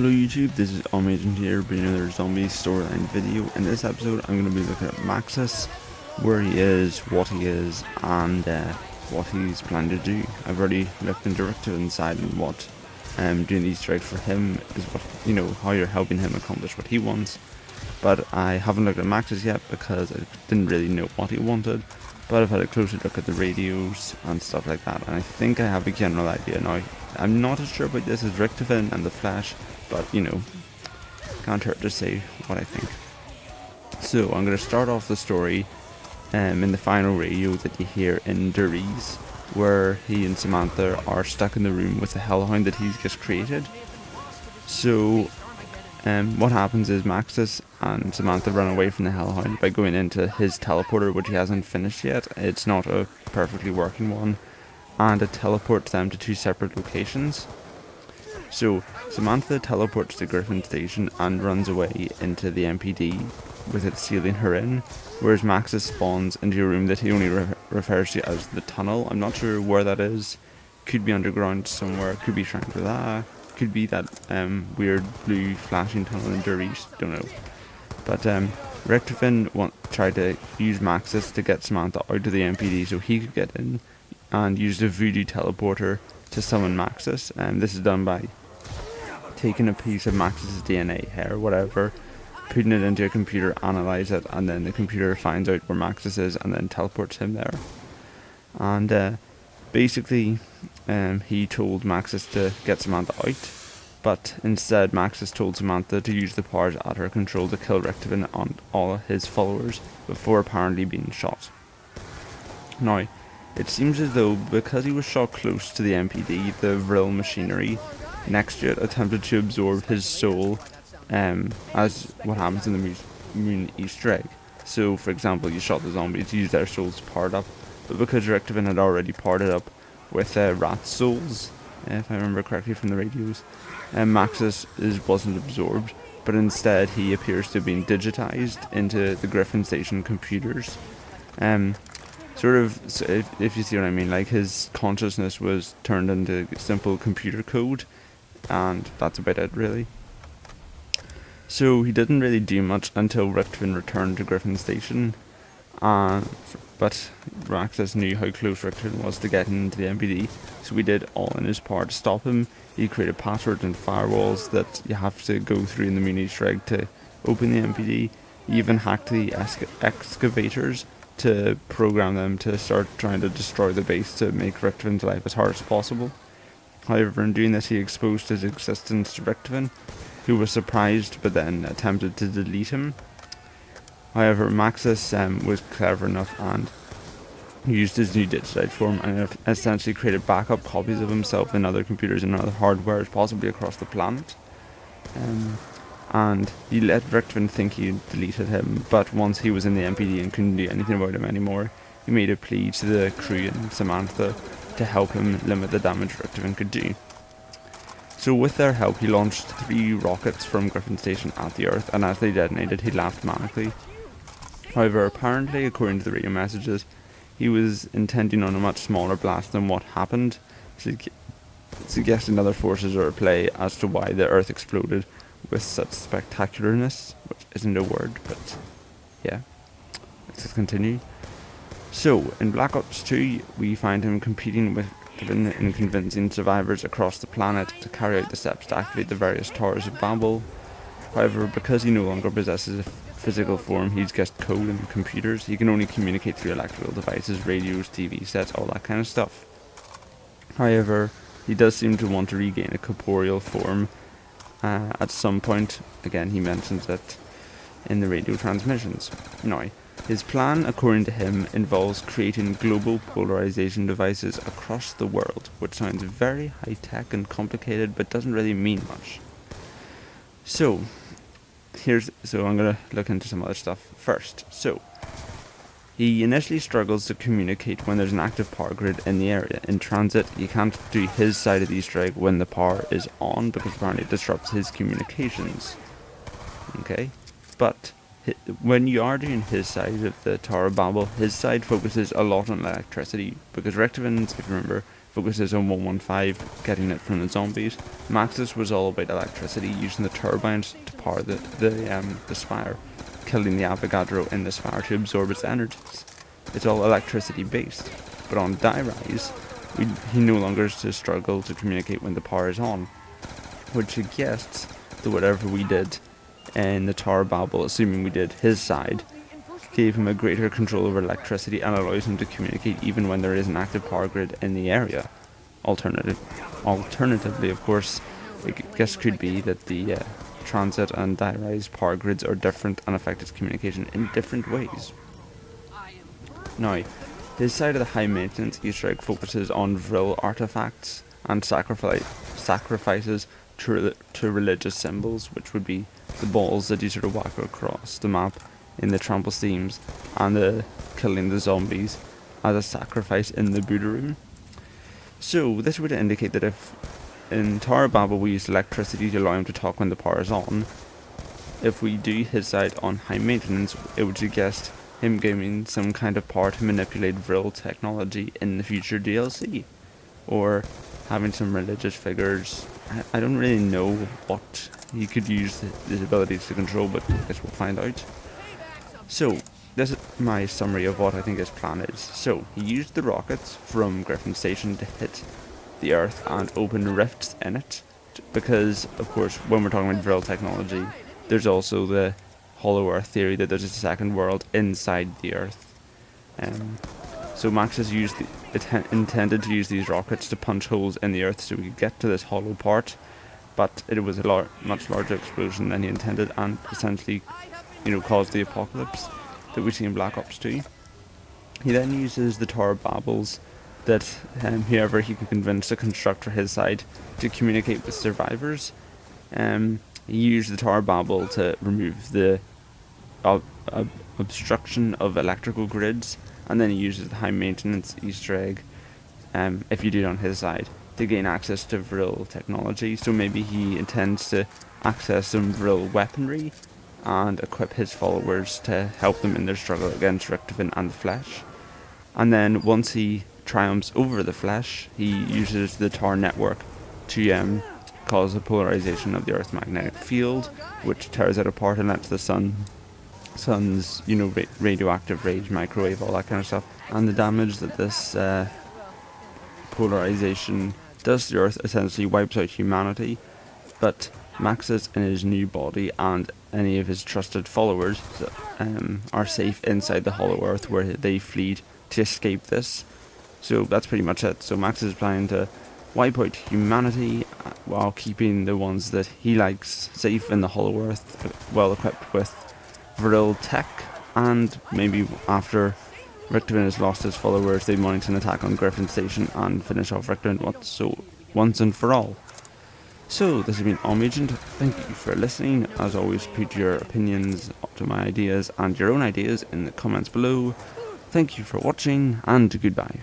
Hello YouTube, this is Amazing here bringing another zombie storyline video. In this episode I'm going to be looking at Maxis, where he is, what he is, and what he's planning to do. I've already looked into it inside and what doing these strikes for him is, what how you're helping him accomplish what he wants. But I haven't looked at Maxis yet because I didn't really know what he wanted. But I've had a closer look at the radios and stuff like that, and I think I have a general idea now. I'm not as sure about this as Richtofen and the Flash, but can't hurt to say what I think. So I'm going to start off the story in the final radio that you hear in Durries, where he and Samantha are stuck in the room with the hellhound that he's just created. So what happens is Maxis and Samantha run away from the hellhound by going into his teleporter, which he hasn't finished yet. It's not a perfectly working one, and it teleports them to two separate locations. So Samantha teleports to Griffin Station and runs away into the MPD, with it sealing her in, whereas Maxis spawns into a room that he only refers to as the tunnel. I'm not sure where that is. Could be underground somewhere, could be Shangri-La, could be that weird blue flashing tunnel in Durries, don't know. But Richtofen tried to use Maxis to get Samantha out of the MPD so he could get in, and used a voodoo teleporter to summon Maxis. This is done by taking a piece of Maxis' DNA, hair, whatever, putting it into a computer, analyze it, and then the computer finds out where Maxis is and then teleports him there. And basically he told Maxis to get Samantha out, but instead Maxis told Samantha to use the powers at her control to kill Richtofen and all his followers before apparently being shot. Now, it seems as though because he was shot close to the MPD, the Vril machinery next to it attempted to absorb his soul, as what happens in the Moon Easter egg. So, for example, you shot the zombies to use their souls to power it up, but because Richtofen had already powered it up with rat souls, if I remember correctly from the radios, Maxis wasn't absorbed, but instead he appears to have been digitized into the Griffin Station computers. Sort of, so if you see what I mean, like his consciousness was turned into simple computer code, and that's about it really. So he didn't really do much until Richtofen returned to Griffin Station, but Maxis knew how close Richtofen was to getting into the MPD, so he did all in his power to stop him. He created passwords and firewalls that you have to go through in the Moon Easter egg to open the MPD. He even hacked the excavators to program them to start trying to destroy the base to make Richtofen's life as hard as possible. However, in doing this he exposed his existence to Richtofen, who was surprised but then attempted to delete him. However, Maxis was clever enough and used his new digitized form and essentially created backup copies of himself in other computers and other hardware, possibly across the planet. And he let Richtofen think he deleted him, but once he was in the MPD and couldn't do anything about him anymore, he made a plea to the crew and Samantha to help him limit the damage Richtofen could do. So with their help he launched 3 rockets from Griffin Station at the Earth, and as they detonated he laughed manically. However, apparently, according to the radio messages, he was intending on a much smaller blast than what happened, suggesting other forces are at play as to why the Earth exploded with such spectacularness, which isn't a word, but yeah, let's just continue. So, in Black Ops 2, we find him competing with Richtofen in convincing survivors across the planet to carry out the steps to activate the various towers of Babel. However, because he no longer possesses a physical form, he's just code and computers. He can only communicate through electrical devices, radios, TV sets, all that kind of stuff. However, he does seem to want to regain a corporeal form at some point. Again, he mentions it in the radio transmissions. Now, his plan, according to him, involves creating global polarization devices across the world, which sounds very high-tech and complicated, but doesn't really mean much. So I'm going to look into some other stuff first. So, he initially struggles to communicate when there's an active power grid in the area. In transit, he can't do his side of the Easter egg when the power is on, because apparently it disrupts his communications. Okay? But when you are doing his side of the Tower of Babel, his side focuses a lot on electricity, because Richtofen's, if you remember, focuses on 115, getting it from the zombies. Maxis was all about electricity, using the turbines to power the spire, killing the Avogadro in the spire to absorb its energies. It's all electricity based. But on Die Rise, he no longer has to struggle to communicate when the power is on, which suggests that whatever we did in the Tower Babel, assuming we did his side, gave him a greater control over electricity and allows him to communicate even when there is an active power grid in the area. Alternatively, of course, I guess could be that the Transit and Die Rise power grids are different and affect its communication in different ways. Now, his side of the high maintenance Easter egg focuses on Vril artifacts and sacrifices to religious symbols, which would be the balls that you sort of whack across the map in the trample steams, and the killing the zombies as a sacrifice in the Buddha room. So this would indicate that if in Tower Babel we use electricity to allow him to talk when the power is on, if we do his side on high maintenance, it would suggest him giving some kind of power to manipulate Vril technology in the future DLC, or having some religious figures. I don't really know what he could use his abilities to control, but I guess we'll find out. So, this is my summary of what I think his plan is. So, he used the rockets from Griffin Station to hit the Earth and open rifts in it, because, of course, when we're talking about Vril technology, there's also the Hollow Earth theory that there's a second world inside the Earth. So Maxis intended to use these rockets to punch holes in the Earth so we could get to this hollow part, but it was a much larger explosion than he intended, and essentially, caused the apocalypse that we see in Black Ops 2. He then uses the Tower Babels that whoever he can convince to construct for his side to communicate with survivors. He used the Tower Babel to remove the obstruction of electrical grids, and then he uses the high maintenance Easter egg, if you do it on his side, to gain access to Vril technology. So maybe he intends to access some Vril weaponry and equip his followers to help them in their struggle against Richtofen and the Flesh. And then once he triumphs over the Flesh, he uses the Tower network to cause a polarization of the Earth's magnetic field, which tears it apart and lets the sun's radioactive rage, microwave, all that kind of stuff. And the damage that this polarization does to the Earth essentially wipes out humanity, but Maxis in his new body and any of his trusted followers are safe inside the Hollow Earth, where they fled to escape this. So that's pretty much it. So Maxis is planning to wipe out humanity while keeping the ones that he likes safe in the Hollow Earth, well equipped with Vril tech, and maybe after Richtofen has lost his followers, they mount an attack on Griffin Station and finish off Richtofen once and for all. So this has been Omagent. Thank you for listening. As always, put your opinions up to my ideas and your own ideas in the comments below. Thank you for watching, and goodbye.